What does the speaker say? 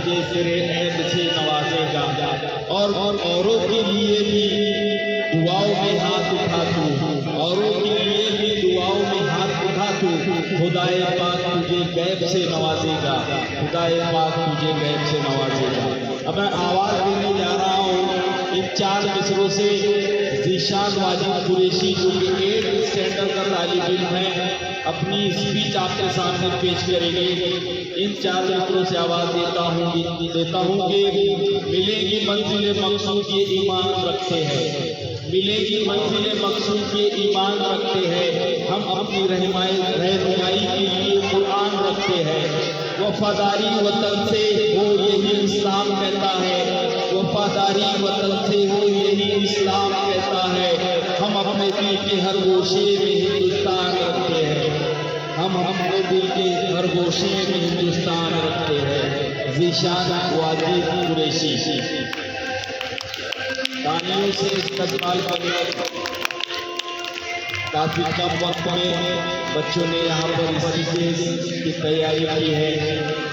تجھے تیرے عیب سے نوازے گا، اور اوروں کے لیے بھی دعاؤں میں ہاتھ اٹھا تو، اوروں کے لیے بھی دعاؤں میں ہاتھ اٹھا تو، خدائے پاک تجھے غیب سے نوازے گا، خدائے پاک تجھے غیب سے نوازے گا۔ اب میں آواز دینے جا رہا ہوں ان 4 مصروں سے۔ ذیشان واجد قریشی جو کہ 8th اسٹینڈرڈ کا طالب علم ہے، اپنی اسپیچ آپ کے سامنے پیش کریں گے۔ ان 4 مصروں سے آواز دیتا ہوں کہ ملے گی منزل مقصود یہ ایمان رکھتے ہیں، ملے گی منزل مقصود یہ ایمان رکھتے ہیں، ہم اپنی رہنمائی کے لیے قرآن رکھتے ہیں، وفاداری وطن سے ہو یہی اسلام کہتا ہے، وفاداری وطن سے ہو یہی اسلام کہتا ہے، ہم اپنے دل کے ہر گوشے میں ہندوستان رکھتے ہیں، ہم اپنے دل کے ہر گوشے میں ہندوستان رکھتے ہیں۔ ذیشان واجد قریشی۔ تانیوں سے استقبال کریں۔ کافی کم وقت میں بچوں نے یہاں پر اسپیچز کی تیاری کی ہے۔